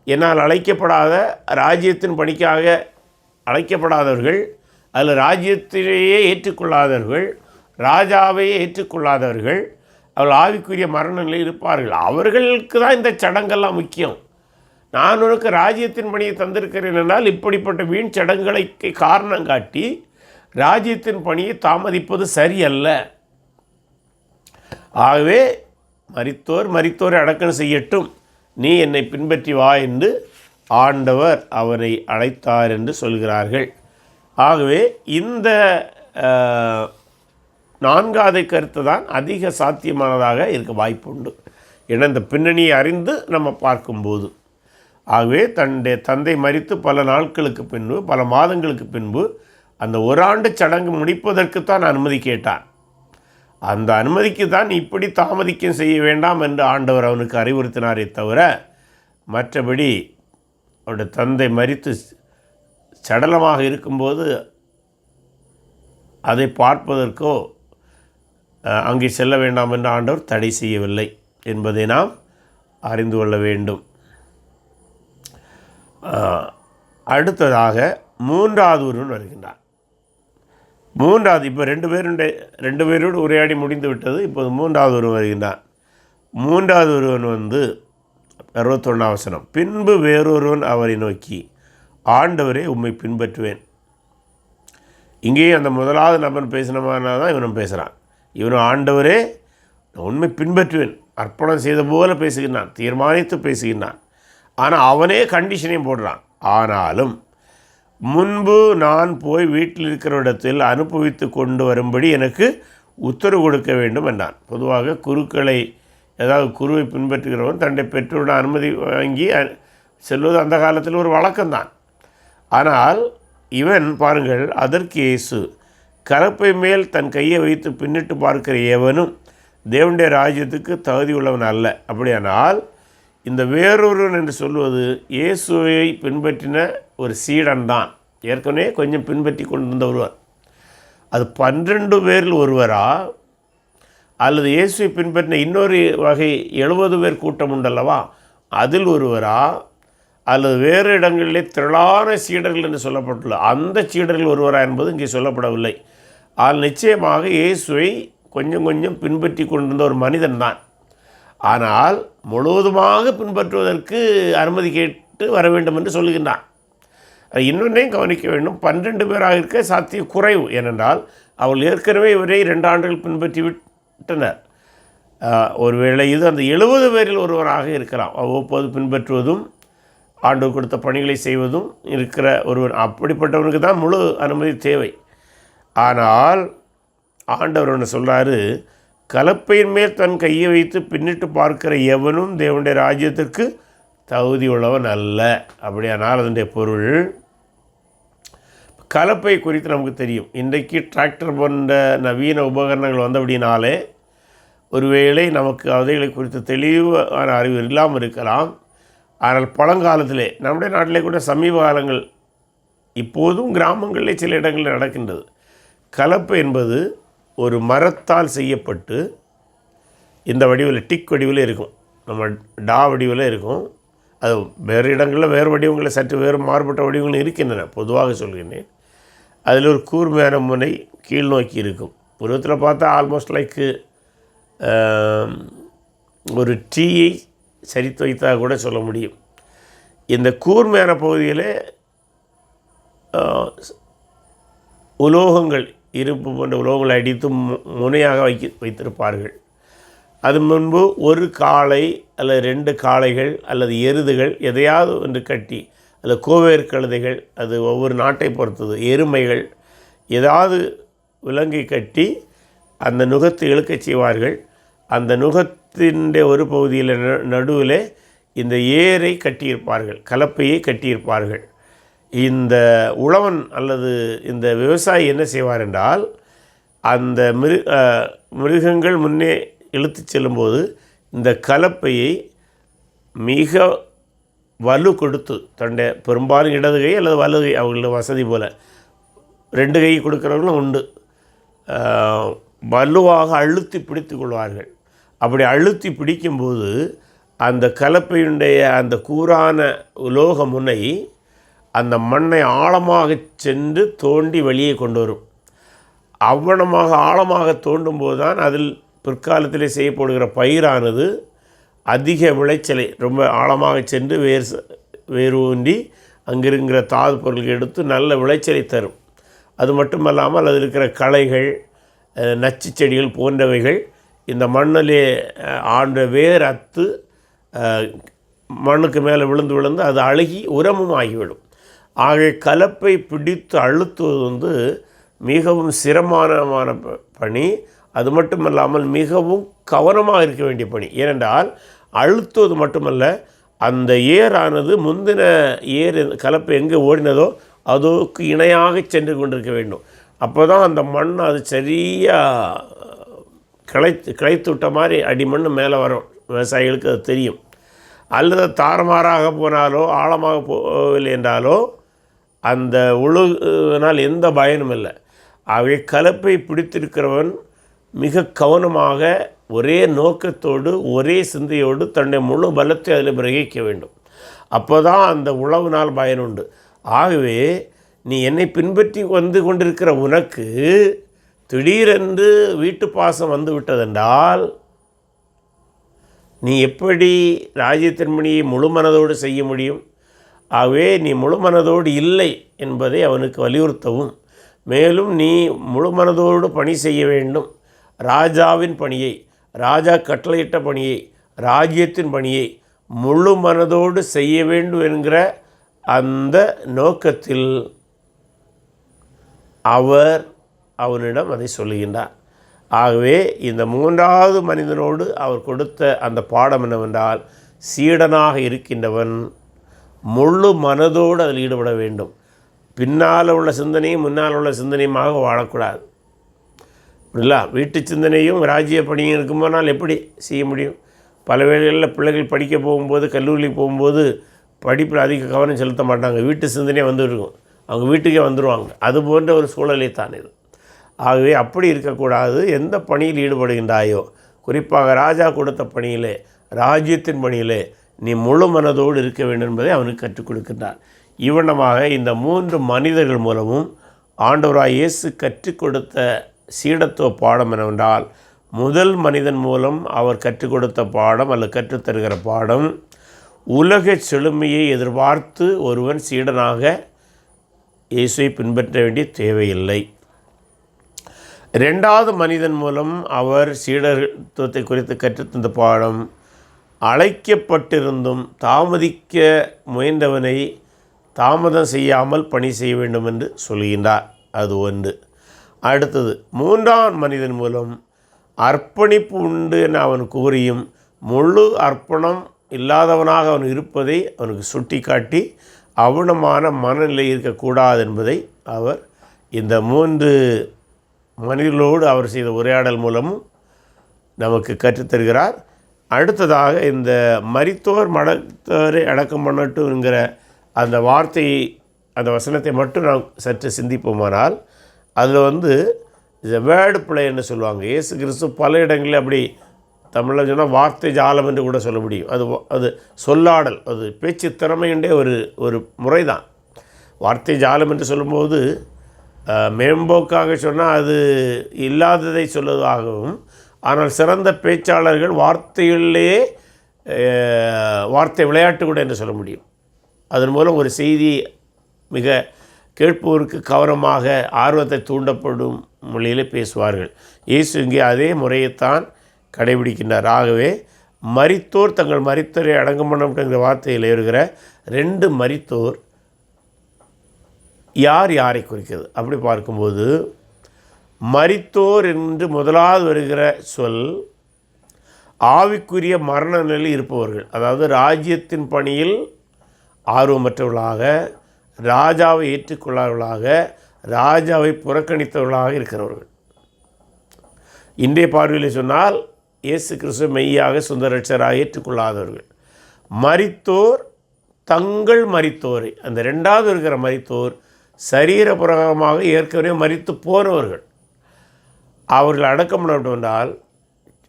என்னால் அழைக்கப்படாத ராஜ்யத்தின் பணிக்காக அழைக்கப்படாதவர்கள், அதில் ராஜ்யத்திலேயே ஏற்றுக்கொள்ளாதவர்கள், ராஜாவையே ஏற்றுக்கொள்ளாதவர்கள், அவர்கள் ஆவிக்குரிய மரண நிலையில் இருப்பார்கள். அவர்களுக்கு தான் இந்த சடங்கெல்லாம் முக்கியம். நான் உனக்கு ராஜ்யத்தின் பணியை தந்திருக்கிறேன் என்றால் இப்படிப்பட்ட வீண் சடங்குகளை காரணம் காட்டி ராஜ்யத்தின் பணியை தாமதிப்பது சரியல்ல. ஆகவே மரித்தோரை அடக்கம் செய்யட்டும், நீ என்னை பின்பற்றி வா என்று ஆண்டவர் அவரை அழைத்தார் என்று சொல்கிறார்கள். ஆகவே இந்த 4வது கருத்து தான் அதிக சாத்தியமானதாக இருக்க வாய்ப்புண்டு. ஏன்னா இந்த பின்னணியை அறிந்து நம்ம பார்க்கும்போது, ஆகவே தன்னுடைய தந்தை மரித்து பல நாட்களுக்கு பின்பு, பல மாதங்களுக்கு பின்பு அந்த 1 ஆண்டு சடங்கு முடிப்பதற்குத்தான் அனுமதி கேட்டான். அந்த அனுமதிக்கு தான் இப்படி தாமதிக்கம் செய்ய வேண்டாம் என்று ஆண்டவர் அவனுக்கு அறிவுறுத்தினாரே தவிர, மற்றபடி அவருடைய தந்தை மரித்து சடலமாக இருக்கும்போது அதை பார்ப்பதற்கோ அங்கே செல்ல வேண்டாம் என்று ஆண்டவர் தடை செய்யவில்லை என்பதை நாம் அறிந்து கொள்ள வேண்டும். அடுத்ததாக 3வது ஒருவன் வருகின்றான். 3வது, இப்போ 2 பேரோடு உரையாடி முடிந்து விட்டது. இப்போது 3வது ஒருவன் வருகின்றான். 3வது ஒருவன் 61 வசனம், பின்பு வேறொருவன் அவரை நோக்கி, ஆண்டவரே உம்மை பின்பற்றுவேன். இங்கேயும் அந்த 1வது நபன் பேசினமானா தான் இவனும் பேசுகிறான். இவனும் ஆண்டவரே உண்மை பின்பற்றுவேன், அர்ப்பணம் செய்த போல பேசுகின்றான், தீர்மானித்து பேசுகின்றான். ஆனால் அவனே கண்டிஷனையும் போடுறான். ஆனாலும் முன்பு நான் போய் வீட்டில் இருக்கிற அனுபவித்து கொண்டு வரும்படி எனக்கு உத்தரவு கொடுக்க வேண்டும் என்றான். பொதுவாக குருக்களை, ஏதாவது குருவை பின்பற்றுகிறவன் தன்னுடைய பெற்றோருடன் அனுமதி வாங்கி செல்வது அந்த காலத்தில் ஒரு வழக்கம்தான். ஆனால் இவன் பாருங்கள், அதற்கு இயேசு, கலப்பை மேல் தன் கையை வைத்து பின்னிட்டு பார்க்கிற எவனும் தேவனுடைய ராஜ்யத்துக்கு தகுதி உள்ளவன் அல்ல. அப்படியானால் இந்த வேறொருவன் என்று சொல்வது இயேசுவை பின்பற்றின ஒரு சீடன் தான், ஏற்கனவே கொஞ்சம் பின்பற்றி கொண்டிருந்த ஒருவர். அது 12 பேரில் ஒருவரா, அல்லது இயேசுவை பின்பற்றின இன்னொரு வகை 70 பேர் கூட்டம் உண்டல்லவா, அதில் ஒருவரா, அல்லது வேறு இடங்களிலே திரளான சீடர்கள் என்று சொல்லப்பட்டுள்ள அந்த சீடர்கள் ஒருவரா என்பது இங்கே சொல்லப்படவில்லை. ஆனால் நிச்சயமாக இயேசுவை கொஞ்சம் கொஞ்சம் பின்பற்றி கொண்டிருந்த ஒரு மனிதன் தான். ஆனால் முழுவதுமாக பின்பற்றுவதற்கு அனுமதி கேட்டு வர வேண்டும் என்று சொல்லுகின்றான். இன்னொன்றையும் கவனிக்க வேண்டும், 12 பேராக இருக்க சாத்திய குறைவு. ஏனென்றால் அவர்கள் ஏற்கனவே இவரை 2 ஆண்டுகள் பின்பற்றி விட்டனர். ஒருவேளை இது அந்த 70 பேரில் ஒருவராக இருக்கலாம். அவ்வப்போது பின்பற்றுவதும் ஆண்டவர் கொடுத்த பணிகளை செய்வதும் இருக்கிற ஒருவன். அப்படிப்பட்டவனுக்கு தான் முழு அனுமதி தேவை. ஆனால் ஆண்டவர் ஒன்று சொல்கிறாரு, கலப்பையின் மேல் தன் கையை வைத்து பின்னிட்டு பார்க்கிற எவனும் தேவனுடைய ராஜ்யத்திற்கு தகுதி உள்ளவன் அல்ல. அப்படியானால் அதனுடைய பொருள், கலப்பை குறித்து நமக்கு தெரியும். இன்றைக்கு டிராக்டர் போன்ற நவீன உபகரணங்கள் வந்தபடினாலே ஒருவேளை நமக்கு அவைகளை குறித்து தெளிவான அறிவு இல்லாமல் இருக்கலாம். ஆனால் பழங்காலத்திலே நம்முடைய நாட்டிலே கூட சமீப காலங்கள் இப்போதும் கிராமங்களிலே சில இடங்களில் நடக்கின்றது. கலப்பை என்பது ஒரு மரத்தால் செய்யப்பட்டு இந்த வடிவில் டிக் வடிவில் இருக்கும், நம்ம டா வடிவில் இருக்கும். அது வேறு இடங்களில் வேறு வடிவங்களில் சற்று வேறு மாறுபட்ட வடிவங்கள் இருக்கின்றன. பொதுவாக சொல்கிறேன். அதில் ஒரு கூர்மையான முனை கீழ் நோக்கி இருக்கும். உருவத்தில் பார்த்தா ஆல்மோஸ்ட் லைக்கு ஒரு டீயை சரித்து வைத்தாக கூட சொல்ல முடியும். இந்த கூர்மையான பகுதியில் உலோகங்கள், இரும்பு போன்ற உலோகங்களை அடித்து முனையாக வைத்திருப்பார்கள். அது முன்பு ஒரு காளை அல்லது 2 காளைகள் அல்லது எருதுகள் எதையாவது ஒன்று கட்டி, அல்லது கோவேறு கழுதைகள், அது ஒவ்வொரு நாட்டை பொறுத்தது, எருமைகள், ஏதாவது விலங்கை கட்டி அந்த நுகத்தை இழுக்கச் செய்வார்கள். அந்த நுகத்தின் ஒரு பகுதியில் நடுவில் இந்த ஏரை கட்டியிருப்பார்கள், கலப்பையை கட்டியிருப்பார்கள். இந்த உழவன் அல்லது இந்த விவசாயி என்ன செய்வார் என்றால், அந்த மிருகங்கள் முன்னே இழுத்து செல்லும்போது இந்த கலப்பையை மிக வலு கொடுத்து, தன்னுடைய பெரும்பாலும் இடது கை அல்லது வலது கை, அவங்களோட வசதி போல் 2 கை கொடுக்குறவங்களும் உண்டு, வலுவாக அழுத்தி பிடித்து கொள்வார்கள். அப்படி அழுத்தி பிடிக்கும்போது அந்த கலப்பையுடைய அந்த கூரான உலோக முனை அந்த மண்ணை ஆழமாக சென்று தோண்டி வெளியே கொண்டு வரும். அவ்வளமாக ஆழமாக தோண்டும் போது தான் அதில் பிற்காலத்திலே செய்யப்படுகிற பயிரானது அதிக விளைச்சலை, ரொம்ப ஆழமாக சென்று வேர் ஊன்றி அங்கிருக்கிற தாது பொருள்கள் எடுத்து நல்ல விளைச்சலை தரும். அது மட்டுமல்லாமல் அதில் இருக்கிற களைகள், நச்சு செடிகள் போன்றவைகள் இந்த மண்ணிலே ஆண்ட வேர் அத்து மண்ணுக்கு மேலே விழுந்து அது அழுகி உரமும் ஆகிவிடும். ஆக கலப்பை பிடித்து அழுத்துவது மிகவும் சிரமமான பணி. அது மட்டுமல்லாமல் மிகவும் கவனமாக இருக்க வேண்டிய பணி. ஏனென்றால் அழுத்துவது மட்டுமல்ல, அந்த ஏரானது முந்தின ஏர் கலப்பை எங்கே ஓடினதோ அதுக்கு இணையாக சென்று கொண்டிருக்க வேண்டும். அப்போ தான் அந்த மண் அது சரியாக கிளைத்து விட்ட மாதிரி அடிமண் மேலே வரும். விவசாயிகளுக்கு அது தெரியும். அல்லது தாறுமாறாக போனாலோ ஆழமாக போகவில்லை என்றாலோ அந்த உழுவினால் எந்த பயனும் இல்லை. ஆகவே கலப்பை பிடித்திருக்கிறவன் மிக கவனமாக ஒரே நோக்கத்தோடு ஒரே சிந்தையோடு தன்னுடைய முழு பலத்தை அதில் பிரகிக்க வேண்டும். அப்போ தான் அந்த உழவுனால் பயனுண்டு. ஆகவே நீ என்னை பின்பற்றி வந்து கொண்டிருக்கிற உனக்கு திடீரென்று வீட்டு பாசம் வந்து விட்டதென்றால் நீ எப்படி ராஜ்யத்தின் பணியை முழு மனதோடு செய்ய முடியும்? ஆகவே நீ முழு மனதோடு இல்லை என்பதை அவனுக்கு வலியுறுத்தவும், மேலும் நீ முழு மனதோடு பணி செய்ய வேண்டும். ராஜாவின் பணியை, ராஜா கட்டளையிட்ட பணியை, ராஜ்யத்தின் பணியை முழு மனதோடு செய்ய வேண்டும் என்கிற அந்த நோக்கத்தில் அவர் அவனிடம் அதை சொல்லுகின்றார். ஆகவே இந்த 3வது மனிதனோடு அவர் கொடுத்த அந்த பாடம் என்னவென்றால், சீடனாக இருக்கின்றவன் முழு மனதோடு அதில் ஈடுபட வேண்டும். பின்னால் உள்ள சிந்தனையும் முன்னால் உள்ள சிந்தனையுமாக வாழக்கூடாது. இல்லை, வீட்டு சிந்தனையும் ராஜ்ய பணியும் இருக்கும்போனால் எப்படி செய்ய முடியும்? பல வேளைகளில் பிள்ளைகள் படிக்க போகும்போது, கல்லூரிக்கு போகும்போது படிப்பில் அதிக கவனம் செலுத்த மாட்டாங்க. வீட்டு சிந்தனையே வந்துருக்கும், அவங்க வீட்டுக்கே வந்துடுவாங்க. அது போன்ற ஒரு சூழலை தான் இது. ஆகவே அப்படி இருக்கக்கூடாது. எந்த பணியில் ஈடுபடுகின்றாயோ, குறிப்பாக ராஜா கொடுத்த பணியிலே, ராஜ்யத்தின் பணியிலே நீ முழு மனதோடு இருக்க வேண்டும் என்பதை அவனுக்கு கற்றுக் கொடுக்கின்றார். இவ்வண்ணமாக இந்த 3 மனிதர்கள் மூலமும் ஆண்டவராய் இயேசு கற்றுக் கொடுத்த சீடத்துவ பாடம் என்னவென்றால், முதல் மனிதன் மூலம் அவர் கற்றுக் கொடுத்த பாடம் அல்லது கற்றுத்தருகிற பாடம், உலக செழுமையை எதிர்பார்த்து ஒருவன் சீடனாக இயேசுவை பின்பற்ற வேண்டிய தேவையில்லை. இரண்டாவது மனிதன் மூலம் அவர் சீடத்துவத்தை குறித்து கற்றுத்தந்த பாடம், அழைக்கப்பட்டிருந்தும் தாமதிக்க முயன்றவனை தாமதம் செய்யாமல் பணி செய்ய வேண்டும் என்று சொல்கின்றார். அது ஒன்று. அடுத்தது, மூன்றாம் மனிதன் மூலம் அர்ப்பணிப்பு உண்டு என அவன் கூறியும் முழு அர்ப்பணம் இல்லாதவனாக அவன் இருப்பதை அவனுக்கு சுட்டி காட்டி அவனமான மனநிலை இருக்கக்கூடாது என்பதை அவர் இந்த 3 மனிதர்களோடு அவர் செய்த உரையாடல் மூலமும் நமக்கு கற்றுத்தருகிறார். அடுத்ததாக, இந்த மரித்தோர் மடத்தோரை அடக்கம் பண்ணட்டுங்கிற அந்த வார்த்தையை, அந்த வசனத்தை மட்டும் நாம் சற்று சிந்திப்போமானால், அதில் இந்த வேர்டு பிளே என்று சொல்லுவாங்க. இயேசு கிறிஸ்து பல இடங்களில் அப்படி தமிழில் சொன்னால் வார்த்தை ஜாலம் என்று கூட சொல்ல முடியும். அது சொல்லாடல், அது பேச்சு திறமையுண்டே ஒரு முறை தான். வார்த்தை ஜாலம் என்று சொல்லும்போது மேம்போக்காக சொன்னால் அது இல்லாததை சொல்வதாகவும், ஆனால் சிறந்த பேச்சாளர்கள் வார்த்தைகளிலேயே வார்த்தை விளையாட்டு கூட என்று சொல்ல முடியும். அதன் மூலம் ஒரு செய்தி மிக கேட்போருக்கு கவனமாக ஆர்வத்தை தூண்டப்படும் மொழியிலே பேசுவார்கள். இயேசு இங்கே அதே முறையைத்தான் கடைபிடிக்கின்றார். ஆகவே மரித்தோர் தங்கள் மரித்தோரை அடங்கம் பண்ண வார்த்தையில் இருக்கிற 2 மரித்தோர் யாரை குறிக்கிறது? அப்படி பார்க்கும்போது மரித்தோர் என்று முதலாவது வருகிற சொல் ஆவிக்குரிய மரண நிலையில் இருப்பவர்கள், அதாவது ராஜ்யத்தின் பணியில் ஆர்வமற்றவர்களாக, ராஜாவை ஏற்றுக்கொள்ளாதவர்களாக, ராஜாவை புறக்கணித்தவர்களாக இருக்கிறவர்கள். இன்றைய பார்வையில் சொன்னால் இயேசு கிறிஸ்துவை மெய்யாக சொந்த ரட்சகராக ஏற்றுக்கொள்ளாதவர்கள். மரித்தோர் தங்கள் மரித்தோரை, அந்த 2வது இருக்கிற மரித்தோர் சரீரபுரமாக ஏற்கனவே மரித்து போனவர்கள். அவர்கள் அடக்கம் பண்ணப்பட்டால்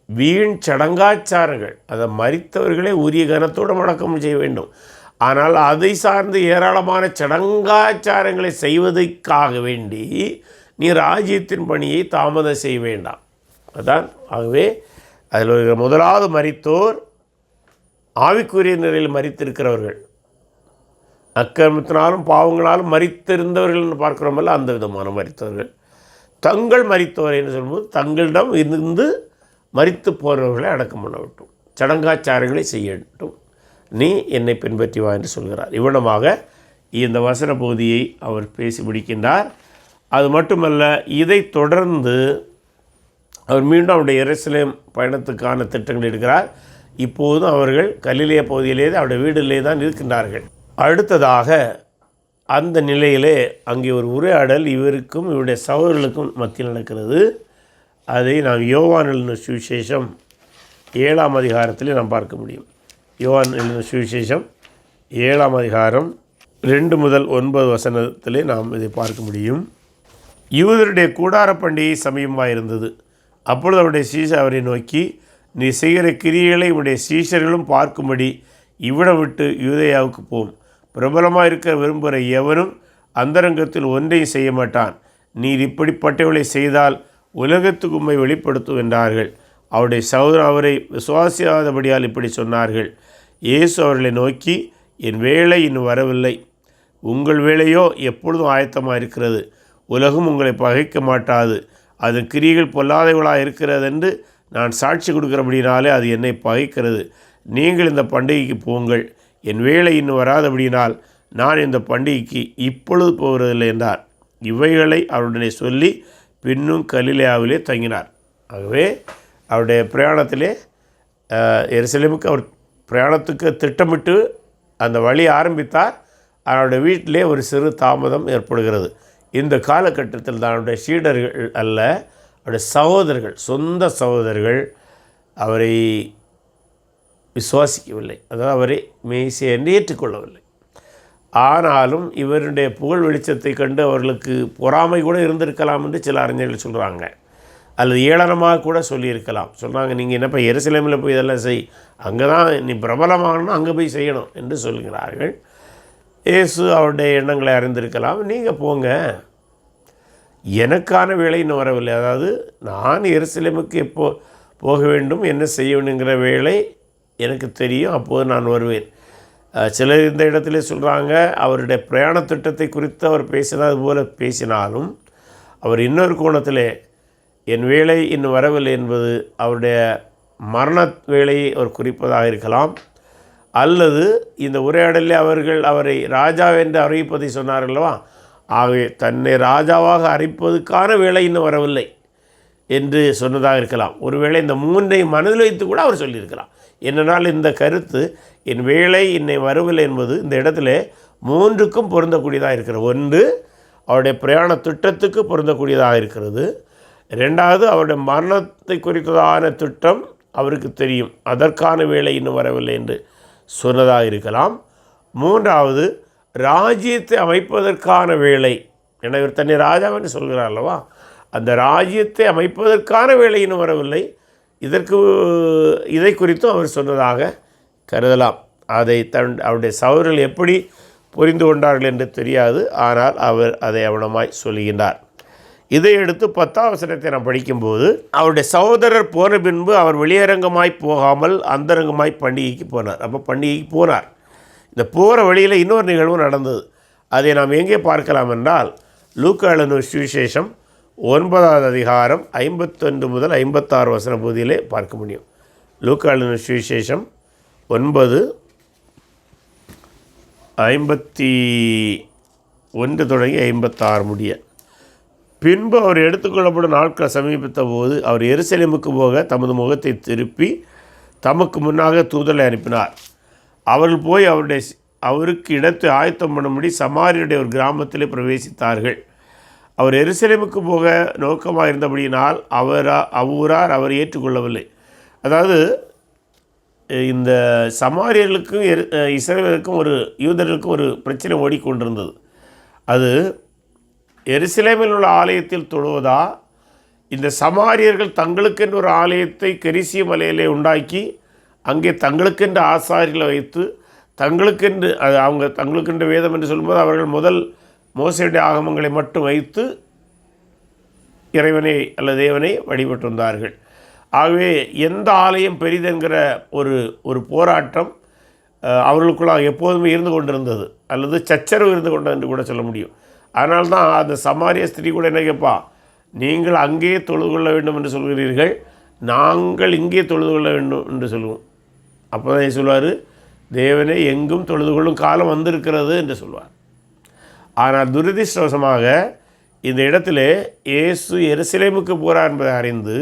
வீண் சடங்காச்சாரங்கள், அதை மரித்தவர்களே உரிய கனத்தோடு அடக்கம் செய்ய வேண்டும். ஆனால் அதை சார்ந்து ஏராளமான சடங்காச்சாரங்களை செய்வதற்காக வேண்டி நீ ராஜ்யத்தின் பணியை தாமதம் செய்ய வேண்டாம். அதான். ஆகவே அதில் முதலாவது மரித்தோர் ஆவிக்குரிய நிலையில் மரித்திருக்கிறவர்கள், அக்கிரமத்தினாலும் பாவங்களாலும் மரித்திருந்தவர்கள் என்று பார்க்குறோமல்ல, அந்த விதமான மரித்தவர்கள். தங்கள் மரித்தோர் என்று சொல்லும்போது தங்களிடம் இருந்து மரித்து போனவர்களை அடக்கம் பண்ண விட்டும், சடங்காச்சாரங்களை செய்யட்டும், நீ என்னை பின்பற்றி வா என்று சொல்கிறார். இவ்வளமாக இந்த வசன பகுதியை அவர் பேசி முடிக்கின்றார். அது மட்டுமல்ல, இதை தொடர்ந்து அவர் மீண்டும் அவருடைய எருசலேம் பயணத்துக்கான திட்டங்கள் எடுக்கிறார். இப்போதும் அவர்கள் கலிலேய பகுதியிலே அவருடைய வீட்டிலே தான் இருக்கின்றார்கள். அடுத்ததாக அந்த நிலையிலே அங்கே ஒரு உரையாடல் இவருக்கும் இவருடைய சகோதரர்களுக்கும் மத்தியில் நடக்கிறது. அதை நாம் யோவான் எழுதின சுவிசேஷம் 7ஆம் அதிகாரத்திலே நாம் பார்க்க முடியும். யோவான் எழுதின சுவிசேஷம் 7ஆம் அதிகாரம் 2 முதல் 9 வசனத்திலே நாம் இதை பார்க்க முடியும். யூதருடைய கூடார பண்டிகை சமயமாக இருந்தது. அப்பொழுது அவருடைய சீஷர் அவரை நோக்கி, நீ செய்கிற கிரியைகளை உடைய சீஷர்களும் பார்க்கும்படி இவ்விடம் விட்டு யூதேயாவுக்கு போம். பிரபலமாக இருக்க விரும்புகிற எவனும் அந்தரங்கத்தில் ஒன்றையும் செய்ய மாட்டான். நீர் இப்படிப்பட்டவளை செய்தால் உலகத்துக்கு உம்மை வெளிப்படுத்தும் என்றார்கள். அவருடைய சகோதரர் அவரை விசுவாசியாதபடியால் இப்படி சொன்னார்கள். இயேசு அவர்களை நோக்கி, என் வேலை இன்னும் வரவில்லை, உங்கள் வேலையோ எப்பொழுதும் ஆயத்தமாக இருக்கிறது. உலகம் உங்களை பகைக்க மாட்டாது, அதன் கிரியைகள் பொல்லாதவளாக இருக்கிறது என்று நான் சாட்சி கொடுக்கிறபடினாலே அது என்னை பகைக்கிறது. நீங்கள் இந்த பண்டிகைக்கு போங்கள், என் வேலை இன்னும் வராதபடியினால் நான் இந்த பண்டிகைக்கு இப்பொழுது போகிறதில்லை என்றார். இவைகளை அவருடனே சொல்லி பின்னும் கலிலேயாவிலே தங்கினார். ஆகவே அவருடைய பிரயாணத்திலே எருசலேமுக்கு அவர் பிரயாணத்துக்கு திட்டமிட்டு அந்த வழி ஆரம்பித்தார். அவருடைய வீட்டிலே ஒரு சிறு தாமதம் ஏற்படுகிறது. இந்த காலகட்டத்தில் தான் அவருடைய சீடர்கள் அல்ல, அவருடைய சகோதரர்கள், சொந்த சகோதரர்கள் அவரை விசுவாசிக்கவில்லை, அதாவது அவரை மேசியா என்று ஏற்றுக்கொள்ளவில்லை. ஆனாலும் இவருடைய புகழ் வெளிச்சத்தை கண்டு அவர்களுக்கு பொறாமை கூட இருந்திருக்கலாம் என்று சில அறிஞர்கள் சொல்கிறாங்க. அல்லது ஏளனமாக கூட சொல்லியிருக்கலாம். சொல்கிறாங்க, நீங்கள் என்னப்போ எருசலேமில் போய் இதெல்லாம் செய், அங்கே தான் நீ பிரபலமாகணும், அங்கே போய் செய்யணும் என்று சொல்கிறார்கள். இயேசு அவருடைய எண்ணங்களை அறிந்திருக்கலாம். நீங்கள் போங்க, எனக்கான வேலை இன்னும் வரவில்லை. அதாவது நான் எருசலேமுக்கு எப்போ போக வேண்டும், என்ன செய்ய வேண்டுங்கிற வேலை எனக்கு தெரியும், அப்போது நான் வருவேன். சிலர் இந்த இடத்துல சொல்கிறாங்க, அவருடைய பிரயாண திட்டத்தை குறித்து அவர் பேசினது போல பேசினாலும் அவர் இன்னொரு கோணத்தில் என் வேலை இன்னும் வரவில்லை என்பது அவருடைய மரண வேலையை அவர் குறிப்பதாக இருக்கலாம். அல்லது இந்த உரையாடலில் அவர்கள் அவரை ராஜா என்று அறிவிப்பதை சொன்னார்கள்வா, ஆகவே தன்னை ராஜாவாக அறிவிப்பதற்கான வேலை இன்னும் வரவில்லை என்று சொன்னதாக இருக்கலாம். ஒருவேளை இந்த மூன்றை மனதில் வைத்து கூட அவர் சொல்லியிருக்கலாம். என்னென்னால் இந்த கருத்து என் வேலை இன்னை வரவில்லை என்பது இந்த இடத்துல மூன்றுக்கும் பொருந்தக்கூடியதாக இருக்கிறது. ஒன்று, அவருடைய பிரயாண திட்டத்துக்கு பொருந்தக்கூடியதாக இருக்கிறது. ரெண்டாவது, அவருடைய மரணத்தை குறித்ததான திட்டம் அவருக்கு தெரியும், அதற்கான வேலை இன்னும் வரவில்லை என்று சொன்னதாக இருக்கலாம். மூன்றாவது, ராஜ்யத்தை அமைப்பதற்கான வேலை, என இவர் தன்னை ராஜாவென்று சொல்கிறார் அல்லவா, அந்த ராஜ்யத்தை அமைப்பதற்கான வேலை இன்னும் வரவில்லை, இதை குறித்தும் அவர் சொன்னதாக கருதலாம். அதை அவருடைய சகோதரர்கள் எப்படி புரிந்து கொண்டார்கள் என்று தெரியாது, ஆனால் அவர் அதை அவனமாய் சொல்லுகின்றார். இதையடுத்து 10ஆம் வசனத்தை நாம் படிக்கும்போது, அவருடைய சகோதரர் போன பின்பு அவர் வெளியரங்கமாய் போகாமல் அந்தரங்கமாய் பண்டிகைக்கு போனார். அப்போ பண்டிகைக்கு போனார். இந்த போகிற வழியில் இன்னொரு நிகழ்வு நடந்தது. அதை நாம் எங்கே பார்க்கலாம் என்றால், லூக்கா எழுதின சுவிசேஷம் 9ஆவது அதிகாரம் 51 முதல் 56 வசன பகுதியிலே பார்க்க முடியும். லூக்கா எழுதின சுவிசேஷம் 9:51 தொடங்கி 56 முடிய. பின்பு அவர் எடுத்துக்கொள்ளப்படும் நாட்கள் சமீபித்த போது அவர் எருசலேமுக்கு போக தமது முகத்தை திருப்பி தமக்கு முன்னாக தூதரை அனுப்பினார். அவர்கள் போய் அவருக்கு இடத்தை ஆயத்தம் பண்ணும்படி சமாரியருடைய ஒரு கிராமத்திலே பிரவேசித்தார்கள். அவர் எருசலேமுக்கு போக நோக்கமாக இருந்தபடியினால் அவ்வூரார் அவர் ஏற்றுக்கொள்ளவில்லை. அதாவது இந்த சமாரியர்களுக்கும் இஸ்ரவேலுக்கும் யூதர்களுக்கும் ஒரு பிரச்சனை ஓடிக்கொண்டிருந்தது. அது எருசலேமில் உள்ள ஆலயத்தில் தொழுவதா, இந்த சமாரியர்கள் தங்களுக்கென்று ஒரு ஆலயத்தை கெரிசிய மலையிலே உண்டாக்கி அங்கே தங்களுக்கென்று ஆசாரிகளை வைத்து தங்களுக்கென்று தங்களுக்கென்று வேதம் என்று சொல்லும்போது அவர்கள் முதல் மோசேயுடைய ஆகமங்களை மட்டும் வைத்து இறைவனை அல்லது தேவனை வழிபட்டு வந்தார்கள். ஆகவே எந்த ஆலயம் பெரிதென்கிற ஒரு போராட்டம் அவர்களுக்குள்ளாக எப்போதுமே இருந்து கொண்டிருந்தது, அல்லது சச்சரவு இருந்து கொண்டது என்று கூட சொல்ல முடியும். அதனால்தான் அந்த சமாரிய ஸ்திரீ கூட என்ன கேட்பா, நீங்கள் அங்கே தொழுது கொள்ள வேண்டும் என்று சொல்கிறீர்கள், நாங்கள் இங்கே தொழுது கொள்ள வேண்டும் என்று சொல்லுவோம். அப்போ தான் சொல்வார், தேவனை எங்கும் தொழுது கொள்ளும் காலம் வந்திருக்கிறது என்று சொல்வார். ஆனால் துரதிர்ஷ்டவசமாக இந்த இடத்திலே இயேசு எருசலேமுக்கு போகிறார் என்பதை அறிந்து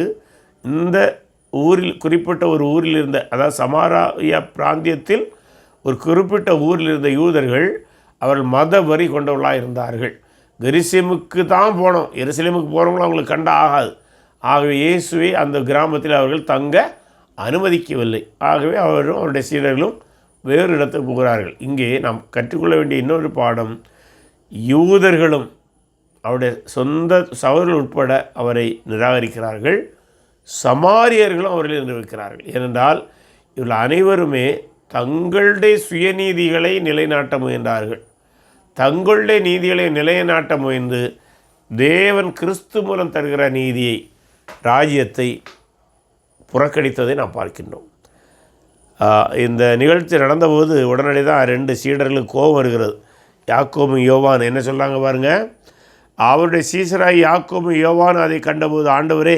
இந்த ஊரில் குறிப்பிட்ட ஒரு ஊரில் இருந்த, அதாவது சமாரியா பிராந்தியத்தில் ஒரு குறிப்பிட்ட ஊரில் இருந்த யூதர்கள் அவர்கள் மத வரி கொண்டவர்களாக இருந்தார்கள். கெரிசேமுக்கு தான் போனோம், எருசலேமுக்கு போகிறவங்களும் அவங்களுக்கு கண்ட ஆகாது. ஆகவே இயேசுவை அந்த கிராமத்தில் அவர்கள் தங்க அனுமதிக்கவில்லை. ஆகவே அவரும் அவருடைய சீடர்களும் வேறு இடத்துக்கு போகிறார்கள். இங்கே நாம் கற்றுக்கொள்ள வேண்டிய இன்னொரு பாடம், யூதர்களும் அவருடைய சொந்த சகோதரர்கள் உட்பட அவரை நிராகரிக்கிறார்கள், சமாரியர்களும் அவர்களை நிரூபிக்கிறார்கள். ஏனென்றால் இவர்கள் அனைவருமே தங்களுடைய சுயநீதிகளை நிலைநாட்ட முயன்றார்கள். தங்களுடைய நீதிகளை நிலைநாட்ட முயன்று தேவன் கிறிஸ்து மூலம் தருகிற நீதியை, ராஜ்யத்தை புறக்கணித்ததை நாம் பார்க்கின்றோம். இந்த நிகழ்ச்சி நடந்தபோது உடனடி தான் 2 சீடர்களுக்கு கோபம் வருகிறது. யாக்கோபு யோவான் என்ன சொல்கிறாங்க பாருங்கள். அவருடைய சீசராய் யாக்கோபு யோவான் அதை கண்டபோது, ஆண்டவரே,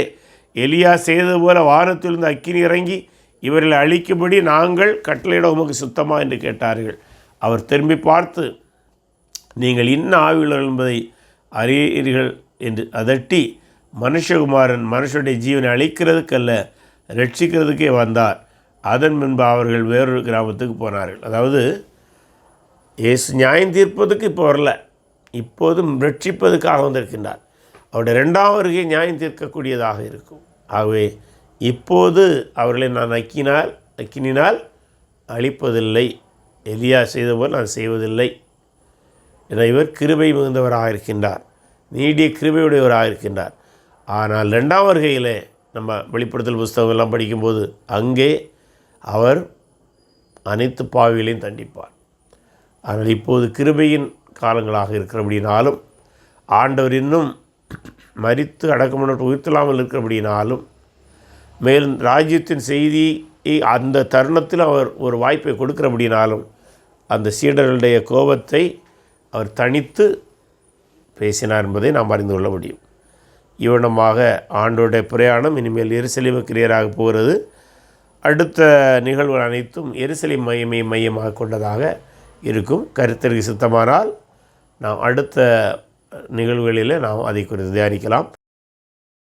எலியா செய்தது போல வானத்திலிருந்து அக்கினி இறங்கி இவர்களை அழிக்கும்படி நாங்கள் கட்டளையிட உமக்கு சுத்தமா என்று கேட்டார்கள். அவர் திரும்பி பார்த்து, நீங்கள் இன்ன ஆவியுள்ளவர்கள் என்பதை அறியீர்கள் என்று அதட்டி, மனுஷகுமாரன் மனுஷனுடைய ஜீவனை அழிக்கிறதுக்கல்ல ரட்சிக்கிறதுக்கே வந்தார். அதன் முன்பு அவர்கள் வேறொரு கிராமத்துக்கு போனார்கள். அதாவது இயேசு நியாயம் தீர்ப்பதுக்கு இப்போ வரல, இப்போதும் ரட்சிப்பதுக்காக வந்திருக்கின்றார். அவருடைய 2ஆம் வருகை நியாயம் தீர்க்கக்கூடியதாக இருக்கும். ஆகவே இப்போது அவர்களை நான் அக்கினினால் அழிப்பதில்லை, எலியா செய்தபோல் நான் செய்வதில்லை என இவர் கிருபை மிகுந்தவராக இருக்கின்றார், நீடிய கிருபையுடையவராக இருக்கின்றார். ஆனால் 2ஆம் வருகையில் நம்ம வெளிப்படுத்தல் புஸ்தகம் எல்லாம் படிக்கும்போது அங்கே அவர் அனைத்து பாவிகளையும் தண்டிப்பார். ஆனால் இப்போது கிருபையின் காலங்களாக இருக்கிறபடினாலும், ஆண்டவர் இன்னும் மரித்து அடக்கமுன்னோட்டு உயிர்த்தலாமல் இருக்கிறபடினாலும், மேலும் ராஜ்யத்தின் செய்தி அந்த தருணத்தில் அவர் ஒரு வாய்ப்பை கொடுக்கிறபடினாலும் அந்த சீடர்களுடைய கோபத்தை அவர் தணித்து பேசினார் என்பதை நாம் அறிந்து கொள்ள முடியும். இவனமாக ஆண்டோடைய பிரயாணம் இனிமேல் எருசலேமுக்கு நேராக போகிறது. அடுத்த நிகழ்வுகள் அனைத்தும் எருசலேம் மையமாக கொண்டதாக இருக்கும். கர்த்தருக்கு சித்தமானால் நாம் அடுத்த நிகழ்வுகளில் நாம் அதை குறித்து தியானிக்கலாம்.